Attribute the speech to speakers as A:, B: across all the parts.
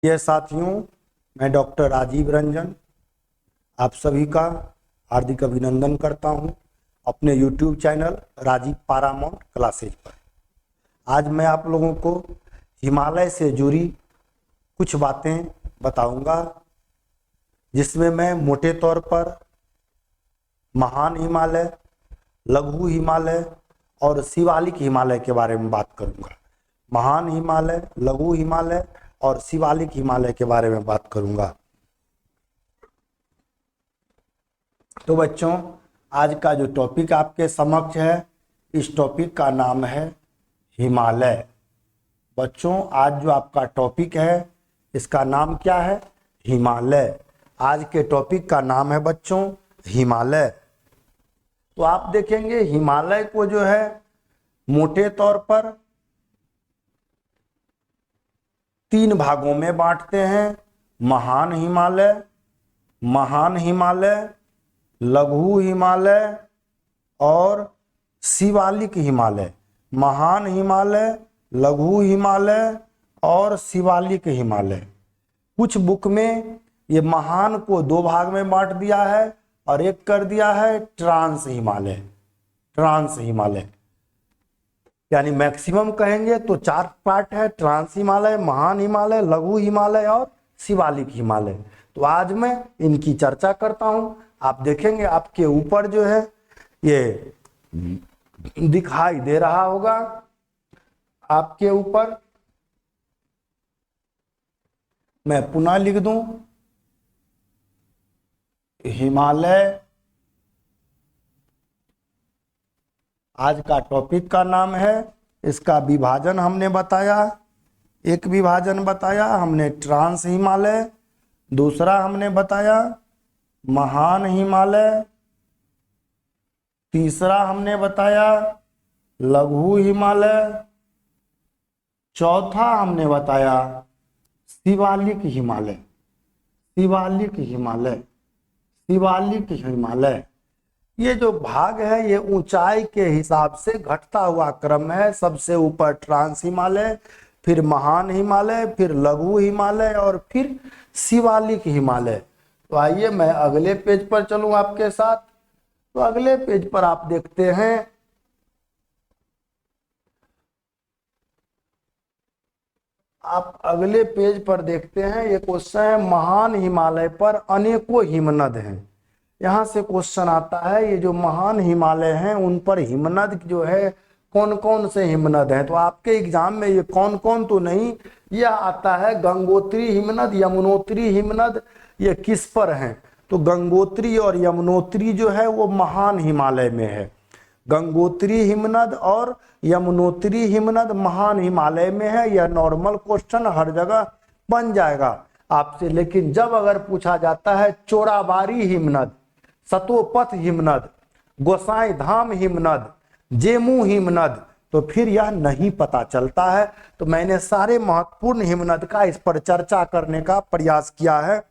A: ये साथियों, मैं डॉक्टर राजीव रंजन आप सभी का हार्दिक अभिनंदन करता हूं अपने YouTube channel Rajeev Paramount Classes पर। आज मैं आप लोगों को हिमालय से जुड़ी कुछ बातें बताऊंगा, जिसमें मैं मोटे तौर पर महान हिमालय, लघु हिमालय और शिवालिक हिमालय के बारे में बात करूंगा। महान हिमालय, लघु हिमालय और शिवालिक हिमालय के बारे में बात करूंगा। तो बच्चों, आज का जो टॉपिक आपके समक्ष है, इस टॉपिक का नाम है हिमालय। बच्चों, आज जो आपका टॉपिक है, इसका नाम क्या है? हिमालय। आज के टॉपिक का नाम है बच्चों हिमालय। तो आप देखेंगे हिमालय को जो है मोटे तौर पर 3 भागों में बांटते हैं। महान हिमालय, महान हिमालय, लघु हिमालय और शिवालिक हिमालय। महान हिमालय, लघु हिमालय और शिवालिक हिमालय। कुछ बुक में ये महान को 2 भाग में बांट दिया है और एक कर दिया है ट्रांस हिमालय। ट्रांस हिमालय यानी मैक्सिमम कहेंगे तो 4 पार्ट है: ट्रांस हिमालय, महान हिमालय, लघु हिमालय और शिवालिक हिमालय। तो आज मैं इनकी चर्चा करता हूं। आप देखेंगे आपके ऊपर जो है ये दिखाई दे रहा होगा, आपके ऊपर मैं पुनः लिख दूं हिमालय। आज का टॉपिक का नाम है, इसका विभाजन हमने बताया। एक विभाजन बताया हमने ट्रांस हिमालय, दूसरा हमने बताया महान हिमालय, तीसरा हमने बताया लघु हिमालय, चौथा हमने बताया शिवालिक हिमालय। शिवालिक हिमालय, शिवालिक हिमालय। ये जो भाग है ये ऊंचाई के हिसाब से घटता हुआ क्रम है। सबसे ऊपर ट्रांस हिमालय, फिर महान हिमालय, फिर लघु हिमालय और फिर शिवालिक हिमालय। तो आइए मैं अगले पेज पर चलूं आपके साथ। तो अगले पेज पर आप देखते हैं अगले पेज पर देखते हैं ये क्वेश्चन है, महान हिमालय पर अनेकों हिमनद हैं। यहाँ से क्वेश्चन आता है ये जो महान हिमालय हैं उन पर हिमनद जो है कौन कौन से हिमनद हैं। तो आपके एग्जाम में ये कौन कौन तो नहीं, यह आता है गंगोत्री हिमनद, यमुनोत्री हिमनद, ये किस पर हैं? तो गंगोत्री और यमुनोत्री जो है वो महान हिमालय में है। गंगोत्री हिमनद और यमुनोत्री हिमनद महान हिमालय में है। यह नॉर्मल क्वेश्चन हर जगह बन जाएगा आपसे। लेकिन जब अगर पूछा जाता है चोराबारी हिमनद, सतोपथ हिमनद, गोसाई धाम हिमनद, जेमू हिमनद, तो फिर यह नहीं पता चलता है। तो मैंने सारे महत्वपूर्ण हिमनद का इस पर चर्चा करने का प्रयास किया है।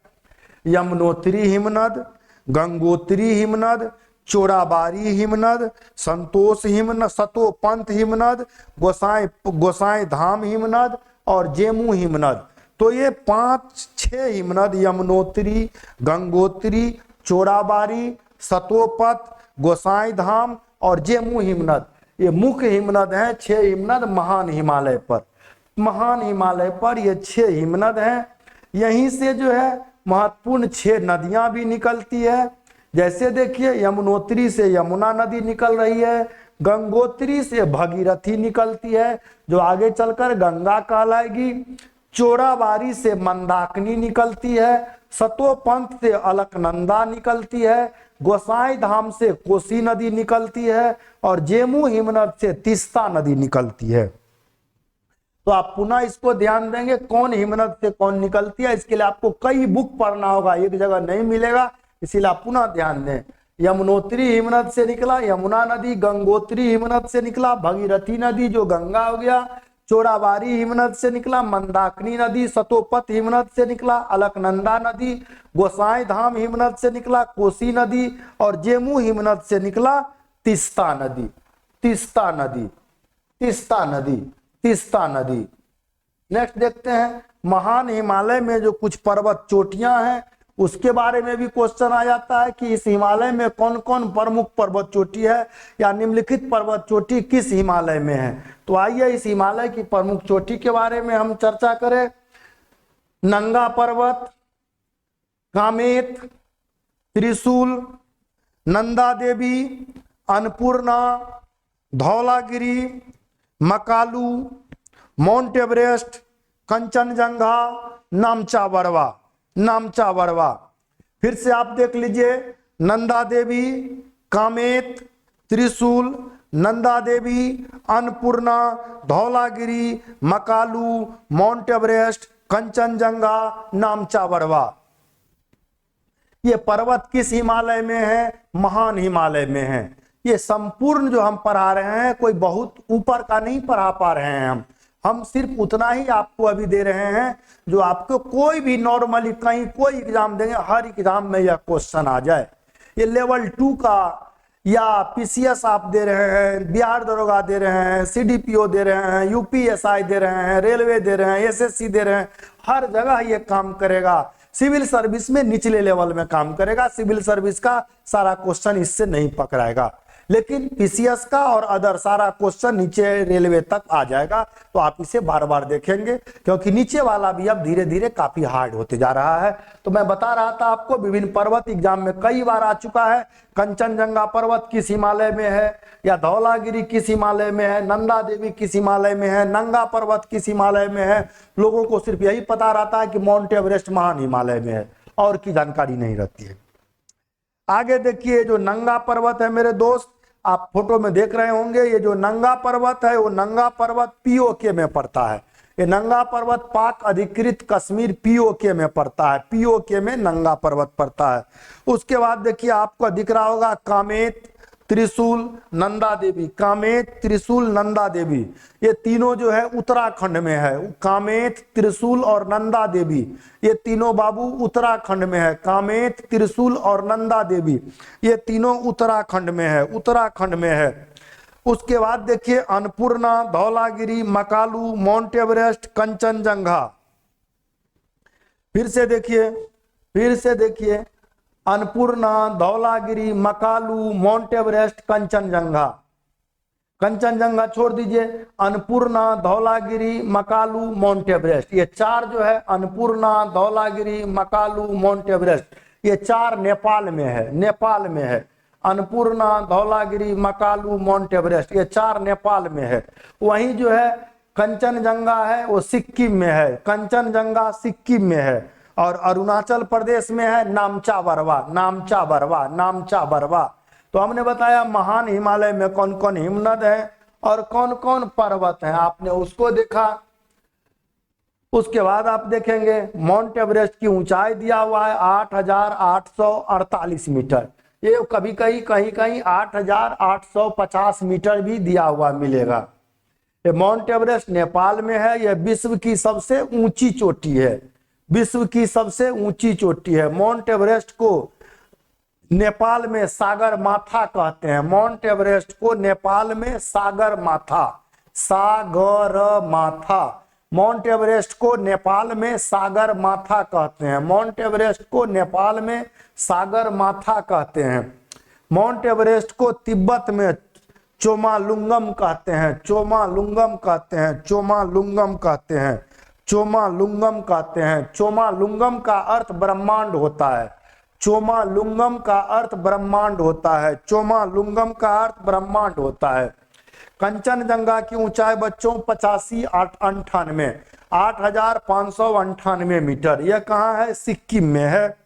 A: यमुनोत्री हिमनद, गंगोत्री हिमनद, चोराबारी हिमनद, संतोष हिमनद, सतोपंथ हिमनद, गोसाई धाम हिमनद और जेमू हिमनद। तो ये 5-6 हिमनद यमुनोत्री, गंगोत्री, चोराबारी, सतोपथ, गोसाई धाम और जेमू हिमनद, ये मुख्य हिमनद हैं। 6 हिमनद महान हिमालय पर। महान हिमालय पर ये 6 हिमनद हैं। यहीं से जो है महत्वपूर्ण 6 नदियां भी निकलती है। जैसे देखिए यमुनोत्री से यमुना नदी निकल रही है, गंगोत्री से भगीरथी निकलती है जो आगे चलकर गंगा कहलाएगी, चोराबारी से मंदाकिनी निकलती है, सतोपंथ से अलकनंदा निकलती है, गोसाई धाम से कोसी नदी निकलती है और जेमू हिमनद से तीस्ता नदी निकलती है। तो आप पुनः इसको ध्यान देंगे कौन हिमनद से कौन निकलती है। इसके लिए आपको कई बुक पढ़ना होगा, एक जगह नहीं मिलेगा, इसीलिए आप पुनः ध्यान दें। यमुनोत्री हिमनद से निकला यमुना नदी, गंगोत्री हिमनद से निकला भगीरथी नदी जो गंगा हो गया, चोराबारी हिमनद से निकला मंदाकिनी नदी, सतोपथ हिमनद से निकला अलकनंदा नदी, गोसाई धाम हिमनद से निकला कोसी नदी और जेमू हिमनद से निकला तीस्ता नदी। तीस्ता नदी, तीस्ता नदी, तीस्ता नदी। नेक्स्ट देखते हैं महान हिमालय में जो कुछ पर्वत चोटियां हैं उसके बारे में भी क्वेश्चन आ जाता है कि इस हिमालय में कौन कौन प्रमुख पर्वत चोटी है या निम्नलिखित पर्वत चोटी किस हिमालय में है। तो आइए इस हिमालय की प्रमुख चोटी के बारे में हम चर्चा करें। नंगा पर्वत, कामेत, त्रिशूल, नंदा देवी, अन्नपूर्णा, धौलागिरी, मकालू, माउंट एवरेस्ट, कंचनजंगा, नामचा बरवा। फिर से आप देख लीजिए, नंदा देवी, कामेत, त्रिशूल, नंदा देवी, अन्नपूर्णा, धौलागिरी, मकालू, माउंट एवरेस्ट, कंचनजंगा, नामचा बरवा। ये पर्वत किस हिमालय में है? महान हिमालय में है। ये संपूर्ण जो हम पढ़ा रहे हैं कोई बहुत ऊपर का नहीं पढ़ा पा रहे हैं, हम सिर्फ उतना ही आपको अभी दे रहे हैं जो आपको कोई भी नॉर्मली कहीं कोई एग्जाम देंगे हर एग्जाम में यह क्वेश्चन आ जाए। ये लेवल 2 का या पीसीएस आप दे रहे हैं, बिहार दरोगा दे रहे हैं, सीडीपीओ दे रहे हैं, यूपीएसआई दे रहे हैं, रेलवे दे रहे हैं, एसएससी दे रहे हैं, हर जगह ये काम करेगा। सिविल सर्विस में निचले लेवल में काम करेगा, सिविल सर्विस का सारा क्वेश्चन इससे नहीं पकड़ाएगा, लेकिन पीसीएस का और अदर सारा क्वेश्चन नीचे रेलवे तक आ जाएगा। तो आप इसे बार बार देखेंगे क्योंकि नीचे वाला भी अब धीरे धीरे काफी हार्ड होते जा रहा है। तो मैं बता रहा था आपको विभिन्न पर्वत एग्जाम में कई बार आ चुका है। कंचनजंगा पर्वत किस हिमालय में है, या धौलागिरी किस हिमालय में है, नंदा देवी किस हिमालय में है, नंगा पर्वत किस हिमालय में है। लोगों को सिर्फ यही पता रहता है कि माउंट एवरेस्ट महान हिमालय में है, और की जानकारी नहीं रहती है। आगे देखिए, जो नंगा पर्वत है मेरे दोस्त, आप फोटो में देख रहे होंगे, ये जो नंगा पर्वत है वो नंगा पर्वत पीओके में पड़ता है। ये नंगा पर्वत पाक अधिकृत कश्मीर पीओके में पड़ता है, पीओके में नंगा पर्वत पड़ता है। उसके बाद देखिए आपको दिख रहा होगा कामेत, त्रिशूल, नंदा देवी। कामेत, त्रिशूल, नंदा देवी ये तीनों जो है उत्तराखंड में है। कामेत, त्रिशूल और नंदा देवी ये तीनों बाबू उत्तराखंड में है। कामेत, त्रिशूल और नंदा देवी ये तीनों उत्तराखंड में है, उत्तराखंड में है। उसके बाद देखिए अन्नपूर्णा, धौलागिरी, मकालू, माउंट एवरेस्ट, कंचनजंगा। फिर से देखिए अन्नपूर्णा, धौलागिरी, मकालू, माउंट एवरेस्ट, कंचनजंगा। कंचनजंगा छोड़ दीजिए, अन्नपूर्णा, धौलागिरी, मकालू, माउंट एवरेस्ट ये चार जो है, अन्नपूर्णा, धौलागिरी, मकालू, माउंट एवरेस्ट ये चार नेपाल में है, नेपाल में है। अन्नपूर्णा, धौलागिरी, मकालू, माउंट एवरेस्ट ये चार नेपाल में है। वहीं जो है कंचनजंगा है वो सिक्किम में है, कंचनजंगा सिक्किम में है। और अरुणाचल प्रदेश में है नामचा बरवा, नामचा बरवा, नामचा बरवा। तो हमने बताया महान हिमालय में कौन कौन हिमनद है और कौन कौन पर्वत है, आपने उसको देखा। उसके बाद आप देखेंगे माउंट एवरेस्ट की ऊंचाई दिया हुआ है 8,848 मीटर। ये कभी कहीं कहीं 8,850 मीटर भी दिया हुआ मिलेगा। ये माउंट एवरेस्ट नेपाल में है, यह विश्व की सबसे ऊंची चोटी है, विश्व की सबसे ऊंची चोटी है। माउंट एवरेस्ट को नेपाल में सागर माथा कहते हैं, माउंट एवरेस्ट को नेपाल में सागर माथा, सागर माथा। माउंट एवरेस्ट को नेपाल में सागर माथा कहते हैं, माउंट एवरेस्ट को नेपाल में सागर माथा कहते हैं। माउंट एवरेस्ट को तिब्बत में चोमालुंगम कहते हैं, चोमालुंगम कहते हैं, चोमालुंगम कहते हैं, चोमालुंगम कहते हैं। चोमालुंगम का अर्थ ब्रह्मांड होता है, चोमालुंगम का अर्थ ब्रह्मांड होता है, चोमालुंगम का अर्थ ब्रह्मांड होता है। कंचनजंगा की ऊंचाई बच्चों 8,598 मीटर। यह कहाँ है? सिक्किम में है।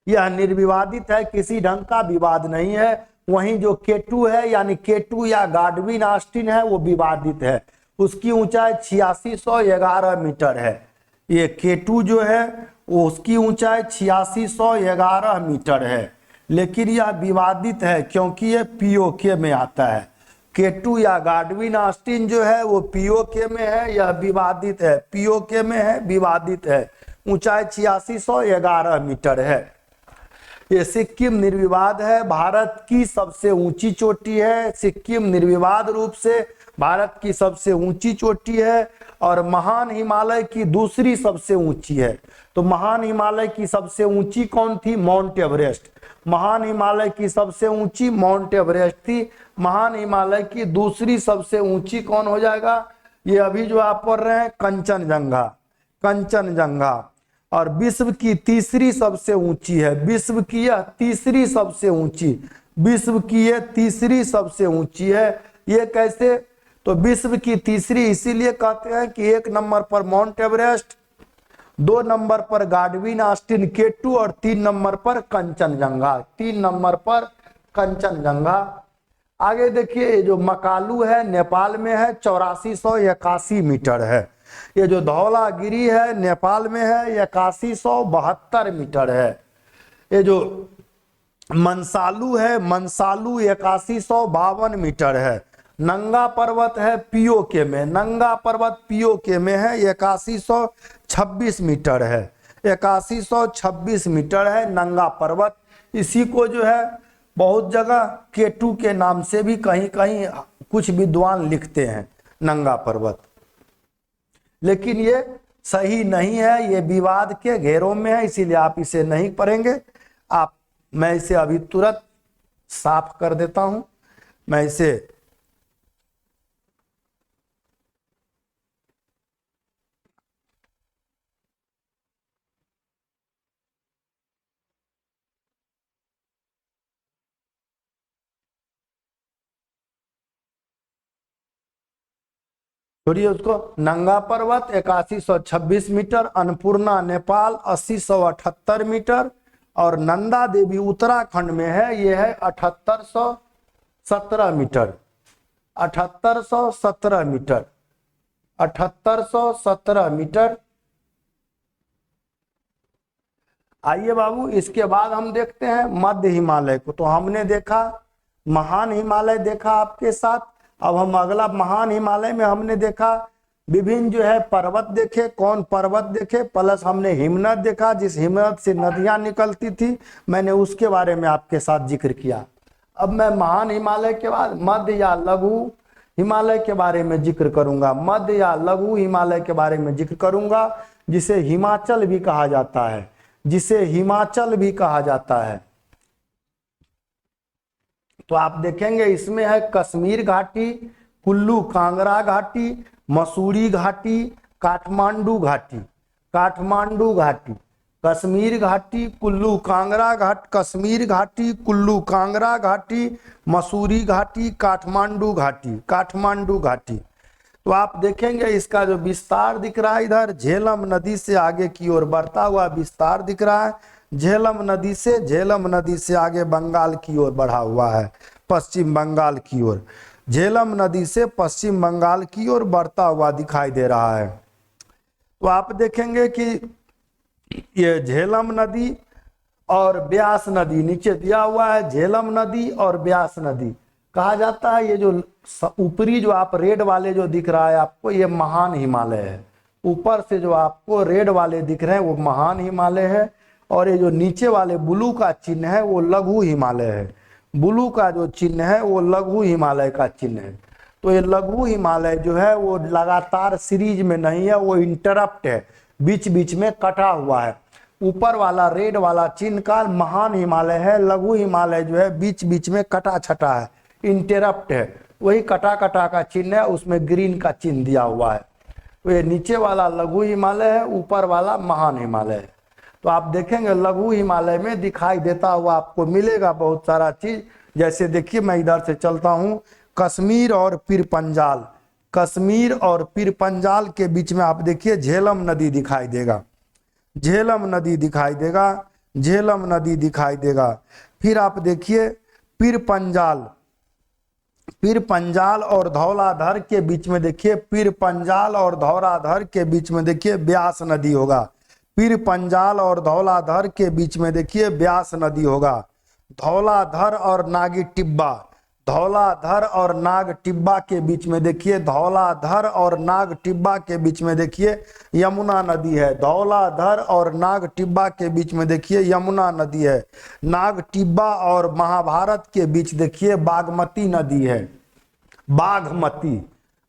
A: यह निर्विवादित है, किसी ढंग का विवाद नहीं है। वहीं जो K2 है यानी K2 या गाडविन ऑस्टिन है वो विवादित है, उसकी ऊंचाई 8611 मीटर है। ये K2 जो है वो उसकी ऊंचाई 8611 मीटर है, लेकिन यह विवादित है क्योंकि ये पीओके में आता है। K2 या गाडविन ऑस्टिन जो है वो पीओके में है, यह विवादित है, पीओके में है, विवादित है। ऊंचाई 8611 मीटर है। ये सिक्किम निर्विवाद है, भारत की सबसे ऊंची चोटी है। सिक्किम निर्विवाद रूप से भारत की सबसे ऊंची चोटी है और महान हिमालय की दूसरी सबसे ऊंची है। तो महान हिमालय की सबसे ऊंची कौन थी? Mount Everest. महान हिमालय की सबसे ऊंची माउंट एवरेस्ट थी। महान हिमालय की दूसरी सबसे ऊंची कौन हो जाएगा? ये अभी जो आप पढ़ रहे हैं कंचनजंगा, कंचनजंगा। और विश्व की तीसरी सबसे ऊंची है, विश्व की यह तीसरी सबसे ऊंची, विश्व की यह तीसरी सबसे ऊंची है। ये कैसे? तो विश्व की तीसरी इसीलिए कहते हैं कि 1 नंबर पर माउंट एवरेस्ट, 2 नंबर पर गाडविन ऑस्टिन K2 और 3 नंबर पर कंचनजंगा, 3 नंबर पर कंचनजंगा। आगे देखिए, जो मकालू है नेपाल में है, 8481 मीटर है। ये जो धौलागिरी है नेपाल में है, 8172 मीटर है। ये जो मंसालू है, मंसालू 8152 मीटर है। नंगा पर्वत है पीओके में, नंगा पर्वत पीओके में है, 8126 मीटर है, 8126 मीटर है नंगा पर्वत। इसी को जो है बहुत जगह K2 के नाम से भी कहीं कहीं कुछ विद्वान लिखते हैं, नंगा पर्वत, लेकिन ये सही नहीं है, ये विवाद के घेरों में है, इसीलिए आप इसे नहीं पढ़ेंगे। मैं इसे अभी तुरंत साफ कर देता हूं। मैं इसे छोड़िए उसको। नंगा पर्वत 8126 मीटर, अन्नपूर्णा नेपाल 8078 मीटर और नंदा देवी उत्तराखंड में है, ये है 7817 मीटर, 7817 मीटर, 7817 मीटर। आइए बाबू, इसके बाद हम देखते हैं मध्य हिमालय को। तो हमने देखा महान हिमालय देखा आपके साथ। अब हम अगला महान हिमालय में हमने देखा विभिन्न जो है पर्वत देखे, कौन पर्वत देखे, प्लस हमने हिमनद देखा, जिस हिमनद से नदियां निकलती थी, मैंने उसके बारे में आपके साथ जिक्र किया। अब मैं महान हिमालय के बाद मध्य या लघु हिमालय के बारे में जिक्र करूंगा, मध्य या लघु हिमालय के बारे में जिक्र करूंगा, जिसे हिमाचल भी कहा जाता है, जिसे हिमाचल भी कहा जाता है। तो आप देखेंगे इसमें है कश्मीर घाटी, कुल्लू कांगड़ा घाटी, मसूरी घाटी, काठमांडू घाटी, काठमांडू घाटी, कश्मीर घाटी, कुल्लू कांगड़ा घाट, कश्मीर घाटी, कुल्लू कांगड़ा घाटी, मसूरी घाटी, काठमांडू घाटी, काठमांडू घाटी। तो आप देखेंगे इसका जो विस्तार दिख रहा है, इधर झेलम नदी से आगे की ओर बढ़ता हुआ विस्तार दिख रहा है। झेलम नदी से आगे बंगाल की ओर बढ़ा हुआ है, पश्चिम बंगाल की ओर, झेलम नदी से पश्चिम बंगाल की ओर बढ़ता हुआ दिखाई दे रहा है। तो आप देखेंगे कि ये झेलम नदी और ब्यास नदी नीचे दिया हुआ है, झेलम नदी और ब्यास नदी कहा जाता है। ये जो ऊपरी जो आप रेड वाले जो दिख रहा है आपको, ये महान हिमालय है। ऊपर से जो आपको रेड वाले दिख रहे हैं वो महान हिमालय है, और ये जो नीचे वाले ब्लू का चिन्ह है वो लघु हिमालय है। ब्लू का जो चिन्ह है वो लघु हिमालय का चिन्ह है। तो ये लघु हिमालय जो है वो लगातार सीरीज में नहीं है, वो इंटरप्ट है, बीच बीच में कटा हुआ है। ऊपर वाला रेड वाला चिन्ह का महान हिमालय है, लघु हिमालय जो है बीच बीच में कटा छटा है, इंटरप्ट है, वही कटा कटा का चिन्ह है, उसमें ग्रीन का चिन्ह दिया हुआ है। तो ये नीचे वाला लघु हिमालय है, ऊपर वाला महान हिमालय है। तो आप देखेंगे लघु हिमालय में दिखाई देता हुआ आपको मिलेगा बहुत सारा चीज। जैसे देखिए मैं इधर से चलता हूँ, कश्मीर और पीर पंजाल, कश्मीर और पीर पंजाल के बीच में आप देखिए झेलम नदी दिखाई देगा, झेलम नदी दिखाई देगा, झेलम नदी दिखाई देगा। फिर आप देखिए पीर पंजाल, पीर पंजाल और धौलाधर के बीच में देखिए, पीर पंजाल और धौलाधर के बीच में देखिए ब्यास नदी होगा। पीर पंजाल और धौलाधर के बीच में देखिए ब्यास नदी होगा। धौलाधर और नागी टिब्बा, धौलाधर और नाग टिब्बा के बीच में देखिए, धौलाधर और नाग टिब्बा के बीच में देखिए यमुना नदी है। धौलाधर और नाग टिब्बा के बीच में देखिए यमुना नदी है। नाग टिब्बा और महाभारत के बीच देखिए बागमती नदी है, बागमती,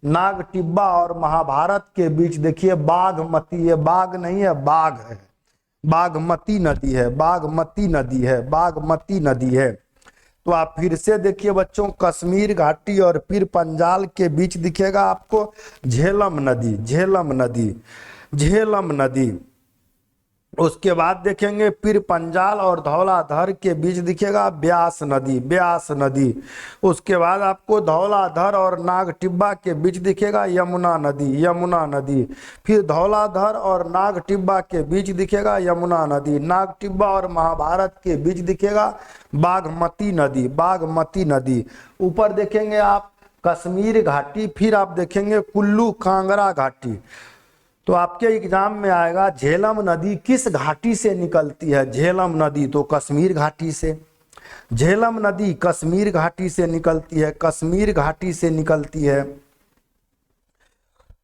A: नाग टिब्बा और महाभारत के बीच देखिए बागमती, ये बाग नहीं है बाघ है, बागमती नदी है, बागमती नदी है, बागमती नदी है। तो आप फिर से देखिए बच्चों, कश्मीर घाटी और पीर पंजाल के बीच दिखेगा आपको झेलम नदी, झेलम नदी, झेलम नदी। उसके बाद देखेंगे पीर पंजाल और धौलाधर के बीच दिखेगा ब्यास नदी, ब्यास नदी। उसके बाद आपको धौलाधर और नागटिब्बा के बीच दिखेगा यमुना नदी, यमुना नदी। फिर धौलाधर और नागटिब्बा के बीच दिखेगा यमुना नदी। नागटिब्बा और महाभारत के बीच दिखेगा बागमती नदी, बागमती नदी। ऊपर देखेंगे आप कश्मीर घाटी, फिर आप देखेंगे कुल्लू कांगड़ा घाटी। तो आपके एग्जाम में आएगा झेलम नदी किस घाटी से निकलती है? झेलम नदी तो कश्मीर घाटी से, झेलम नदी कश्मीर घाटी से निकलती है, कश्मीर घाटी से निकलती है,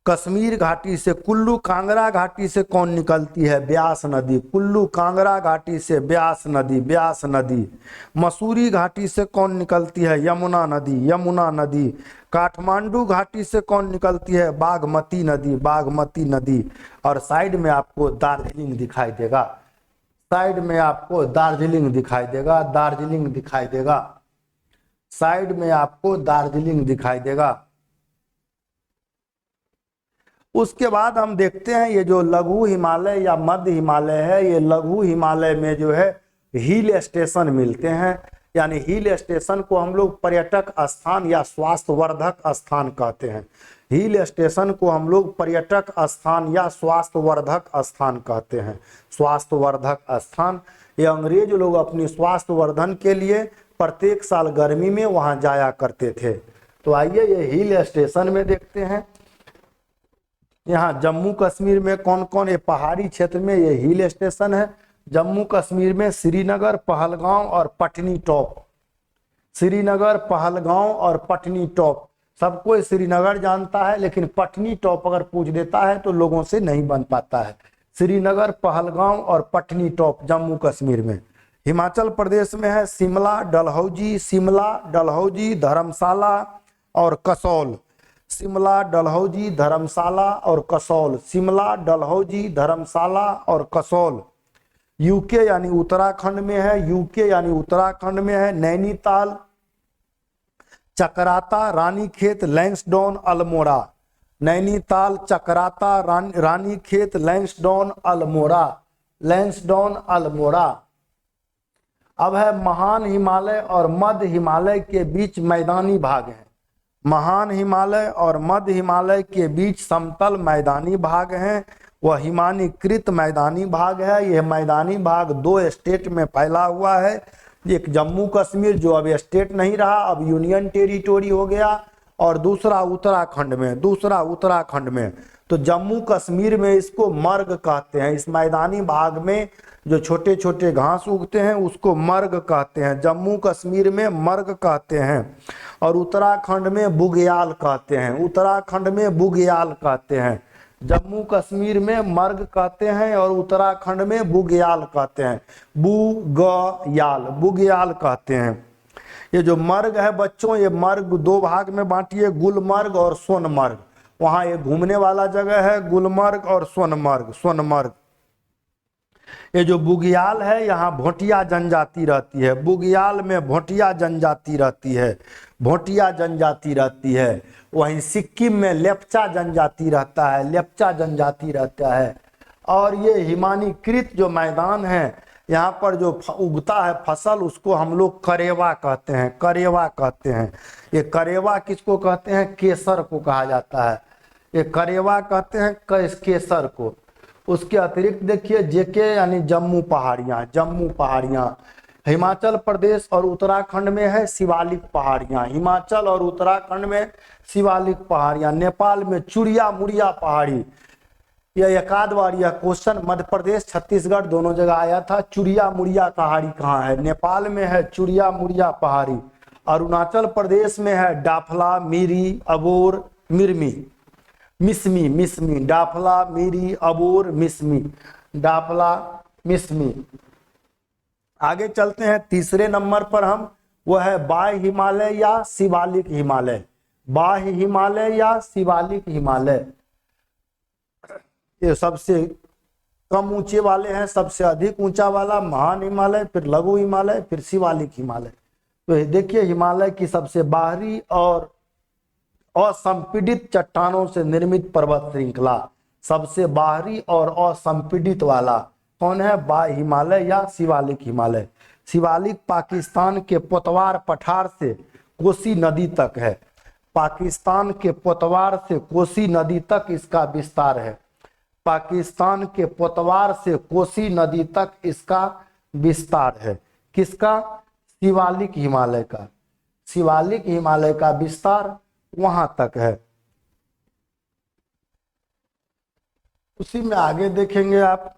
A: कश्मीर घाटी से। कुल्लू कांगड़ा घाटी से कौन निकलती है? ब्यास नदी, कुल्लू कांगड़ा घाटी से ब्यास नदी, ब्यास नदी। मसूरी घाटी से कौन निकलती है? यमुना नदी, यमुना नदी। काठमांडू घाटी से कौन निकलती है? बागमती नदी, बागमती नदी। और साइड में आपको दार्जिलिंग दिखाई देगा, साइड में आपको दार्जिलिंग दिखाई देगा, दार्जिलिंग दिखाई देगा, साइड में आपको दार्जिलिंग दिखाई देगा। उसके बाद हम देखते हैं ये जो लघु हिमालय या मध्य हिमालय है, ये लघु हिमालय में जो है हिल स्टेशन मिलते हैं। यानी हिल स्टेशन को हम लोग पर्यटक स्थान या स्वास्थ्यवर्धक स्थान कहते हैं। हिल स्टेशन को हम लोग पर्यटक स्थान या स्वास्थ्यवर्धक स्थान कहते हैं, स्वास्थ्यवर्धक स्थान। ये अंग्रेज लोग अपनी स्वास्थ्यवर्धन के लिए प्रत्येक साल गर्मी में वहां जाया करते थे। तो आइए ये हिल स्टेशन में देखते हैं। यहाँ जम्मू कश्मीर में कौन कौन, ये पहाड़ी क्षेत्र में ये हिल स्टेशन है। जम्मू कश्मीर में श्रीनगर, पहलगांव और पटनी टॉप, श्रीनगर, पहलगांव और पटनी टॉप। सबको श्रीनगर जानता है, लेकिन पटनी टॉप अगर पूछ देता है तो लोगों से नहीं बन पाता है। श्रीनगर, पहलगांव और पटनी टॉप जम्मू कश्मीर में। हिमाचल प्रदेश में है शिमला, डलहौजी, शिमला, डलहौजी, धर्मशाला और कसौल। शिमला, डलहौजी, धर्मशाला और कसौल, शिमला, डलहौजी, धर्मशाला और कसौल। यूके यानी उत्तराखंड में है, यूके यानी उत्तराखंड में है नैनीताल, चकराता, रानीखेत, लैंसडाउन, अल्मोड़ा। नैनीताल, चकराता, रानीखेत, लैंसडाउन, अल्मोड़ा, लैंसडाउन, अल्मोड़ा। अब है महान हिमालय और मध्य हिमालय के बीच मैदानी भाग है। महान हिमालय और मध्य हिमालय के बीच समतल मैदानी भाग हैं, वह हिमानीकृत मैदानी भाग है। यह मैदानी भाग दो स्टेट में फैला हुआ है। एक जम्मू कश्मीर जो अब स्टेट नहीं रहा, अब यूनियन टेरिटोरी हो गया, और दूसरा उत्तराखंड में, दूसरा उत्तराखंड में। तो जम्मू कश्मीर में इसको मर्ग कहते हैं। इस मैदानी भाग में जो छोटे छोटे घास उगते हैं उसको मर्ग कहते हैं, जम्मू कश्मीर में मर्ग कहते हैं। और उत्तराखंड में बुग्याल कहते हैं, उत्तराखंड में बुग्याल कहते हैं। जम्मू कश्मीर में मर्ग कहते हैं और उत्तराखंड में बुग्याल कहते हैं, बुग्याल, बुग्याल कहते हैं। ये जो मर्ग है बच्चों, ये मर्ग दो भाग में बांटिए, गुलमर्ग और सोनमर्ग। वहां ये घूमने वाला जगह है गुलमर्ग और सोनमर्ग, सोनमर्ग। ये जो बुग्याल है यहाँ भोटिया जनजाति रहती है, बुग्याल में भोटिया जनजाति रहती है, भोटिया जनजाति रहती है। वहीं सिक्किम में लेप्चा जनजाति रहता है, लेप्चा जनजाति रहता है। और ये हिमानीकृत जो मैदान है, यहाँ पर जो उगता है फसल उसको हम लोग करेवा कहते हैं, करेवा कहते हैं। ये करेवा किसको कहते हैं? केसर को कहा जाता है। ये करेवा कहते हैं केसर को। उसके अतिरिक्त देखिए जेके यानी जम्मू पहाड़ियाँ, जम्मू पहाड़ियाँ। हिमाचल प्रदेश और उत्तराखंड में है शिवालिक पहाड़ियाँ, हिमाचल और उत्तराखंड में शिवालिक पहाड़ियाँ। नेपाल में चुड़िया मुड़िया पहाड़ी। यह एक आध बार यह क्वेश्चन मध्य प्रदेश छत्तीसगढ़ दोनों जगह आया था। चुड़िया मुड़िया पहाड़ी कहाँ है? नेपाल में है चुड़िया मुड़िया पहाड़ी। अरुणाचल प्रदेश में है डाफला, मीरी, अबोर, मिरमी, मिसमी, मिसमी, डाफला, मीरी, अबोर, मिसमी, डाफला, मिसमी। आगे चलते हैं तीसरे नंबर पर हम, वह है बाह्य हिमालय या शिवालिक हिमालय। बाह्य हिमालय या शिवालिक हिमालय, ये सबसे कम ऊंचे वाले हैं, सबसे अधिक ऊंचा वाला महान हिमालय, फिर लघु हिमालय, फिर शिवालिक हिमालय। तो ये देखिए हिमालय की सबसे बाहरी और असंपीडित चट्टानों से निर्मित पर्वत श्रृंखला, सबसे बाहरी और असंपीडित वाला कौन है? बाह्य हिमालय या शिवालिक हिमालय। शिवालिक पाकिस्तान के पोतवार पठार से कोसी नदी तक है, पाकिस्तान के पोतवार से कोसी नदी तक इसका विस्तार है, पाकिस्तान के पोतवार से कोसी नदी तक इसका विस्तार है। किसका? शिवालिक हिमालय का। शिवालिक हिमालय का विस्तार वहां तक है। उसी में आगे देखेंगे आप,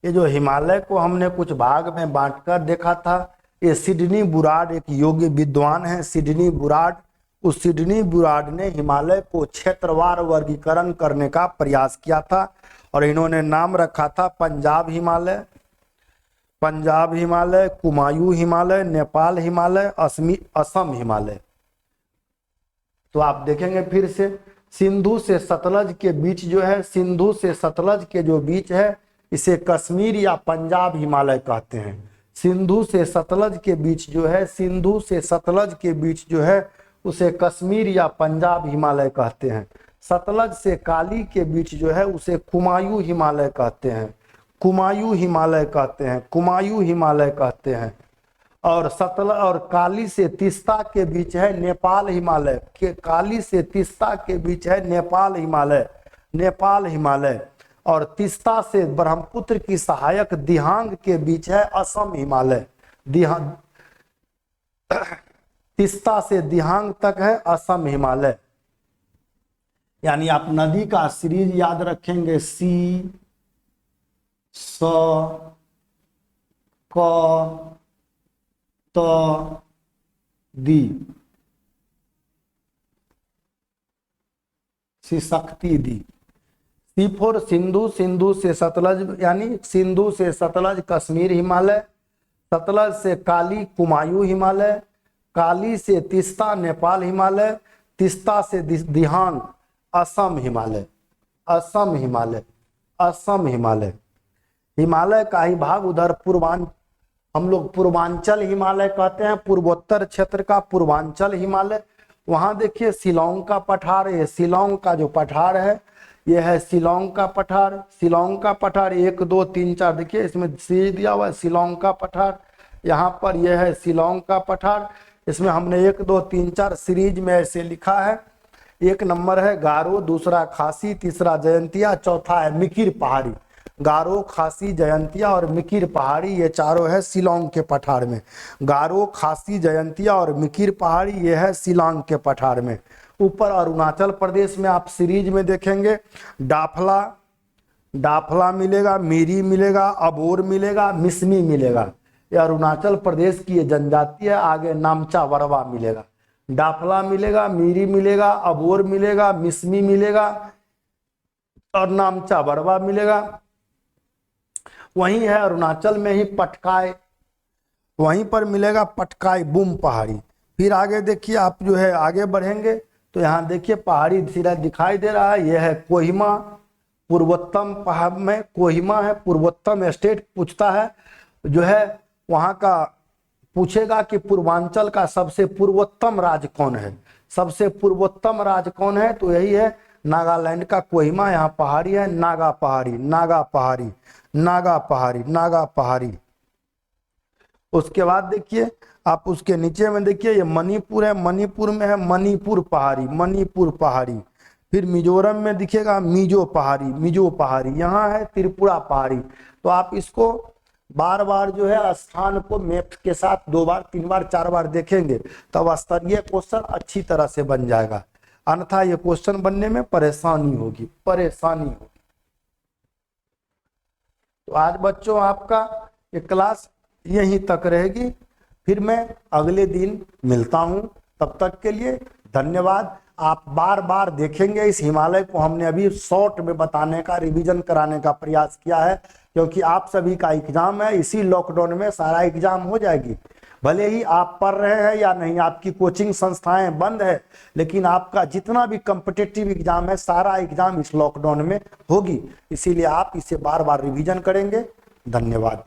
A: ये जो हिमालय को हमने कुछ भाग में बांटकर देखा था, ये सिडनी बुराड एक योगी विद्वान है, सिडनी बुराड। उस सिडनी बुराड ने हिमालय को क्षेत्रवार वर्गीकरण करने का प्रयास किया था और इन्होंने नाम रखा था पंजाब हिमालय, पंजाब हिमालय, कुमायूं हिमालय, नेपाल हिमालय, असम हिमालय। तो आप देखेंगे फिर से, सिंधु से सतलज के बीच जो है, सिंधु से सतलज के जो बीच है, इसे कश्मीर या पंजाब हिमालय कहते हैं। सिंधु से सतलज के बीच जो है, सिंधु से सतलज के बीच जो है, उसे कश्मीर या पंजाब हिमालय कहते हैं। सतलज से काली के बीच जो है, उसे कुमायूं हिमालय कहते हैं, कुमायूं हिमालय कहते हैं, कुमायूं हिमालय कहते हैं। और सतलज और काली से तीस्ता के बीच है नेपाल हिमालय, के काली से तीस्ता के बीच है नेपाल हिमालय, नेपाल हिमालय। और तीस्ता से ब्रह्मपुत्र की सहायक दिहांग के बीच है असम हिमालय, दिहांग, तीस्ता से दिहांग तक है असम हिमालय। यानी आप नदी का सीरीज याद रखेंगे, सी स क त दी, सी शक्ति दी। सी फोर सिंधु, सिंधु से सतलज यानी सिंधु से सतलज कश्मीर हिमालय, सतलज से काली कुमायूं हिमालय, काली से तीस्ता नेपाल हिमालय, तीस्ता से दिहांग असम हिमालय, असम हिमालय, असम हिमालय। हिमालय का ही भाग उधर हम लोग पूर्वांचल हिमालय कहते हैं, पूर्वोत्तर क्षेत्र का पूर्वांचल हिमालय। वहां देखिए शिलांग का पठार, ये शिलांग का जो पठार है, ये है शिलांग का पठार, शिलांग का पठार 1 2 3 4, देखिए इसमें सीरीज दिया हुआ है शिलांग का पठार। यहाँ पर यह है शिलांग का पठार, इसमें हमने 1 2 3 4 सीरीज में ऐसे लिखा है। 1 नंबर है गारो, दूसरा खासी, तीसरा जयंतिया, चौथा है मिकिर पहाड़ी। गारो, खासी, जयंतिया और मिकिर पहाड़ी, ये चारों है शिलांग के पठार में। गारो, खासी, जयंतिया और मिकिर पहाड़ी, ये है शिलांग के पठार में। ऊपर अरुणाचल प्रदेश में आप सीरीज में देखेंगे, डाफला, डाफला मिलेगा, मीरी मिलेगा, अबोर मिलेगा, मिसमी मिलेगा। ये अरुणाचल प्रदेश की ये जनजाति है। आगे नामचा वरवा मिलेगा, डाफला मिलेगा, मीरी मिलेगा, अबोर मिलेगा, मिसमी मिलेगा और नामचा वरवा मिलेगा। वहीं है अरुणाचल में ही पटकाई, वहीं पर मिलेगा पटकाई बुम पहाड़ी। फिर आगे देखिए आप जो है आगे बढ़ेंगे तो यहाँ देखिए पहाड़ी सीधा दिखाई दे रहा है, यह है कोहिमा, पूर्वोत्तम पहाड़ में कोहिमा है, पूर्वोत्तम स्टेट पूछता है जो है वहाँ का, पूछेगा कि पूर्वांचल का सबसे पूर्वोत्तम राज्य कौन है, सबसे पूर्वोत्तम राज्य कौन है, तो यही है नागालैंड का कोहिमा। यहाँ पहाड़ी है नागा पहाड़ी, नागा पहाड़ी, नागा पहाड़ी, नागा पहाड़ी। उसके बाद देखिए आप उसके नीचे में देखिए ये मणिपुर है, मणिपुर में है मणिपुर पहाड़ी, मणिपुर पहाड़ी। फिर मिजोरम में दिखेगा मिजो पहाड़ी, मिजो पहाड़ी। यहाँ है त्रिपुरा पहाड़ी। तो आप इसको बार बार जो है स्थान को मैप के साथ 2 बार 3 बार 4 बार देखेंगे तब स्तरीय क्वेश्चन अच्छी तरह से बन जाएगा, अन्यथा ये क्वेश्चन बनने में परेशानी होगी, परेशानी होगी। तो आज बच्चों आपका ये क्लास यहीं तक रहेगी, फिर मैं अगले दिन मिलता हूं। तब तक के लिए धन्यवाद। आप बार बार देखेंगे, इस हिमालय को हमने अभी शॉर्ट में बताने का, रिवीजन कराने का प्रयास किया है, क्योंकि आप सभी का एग्जाम है। इसी लॉकडाउन में सारा एग्जाम हो जाएगी भले ही आप पढ़ रहे हैं या नहीं, आपकी कोचिंग संस्थाएं बंद है, लेकिन आपका जितना भी कॉम्पिटिटिव एग्जाम है सारा एग्जाम इस लॉकडाउन में होगी। इसीलिए आप इसे बार बार रिवीजन करेंगे। धन्यवाद।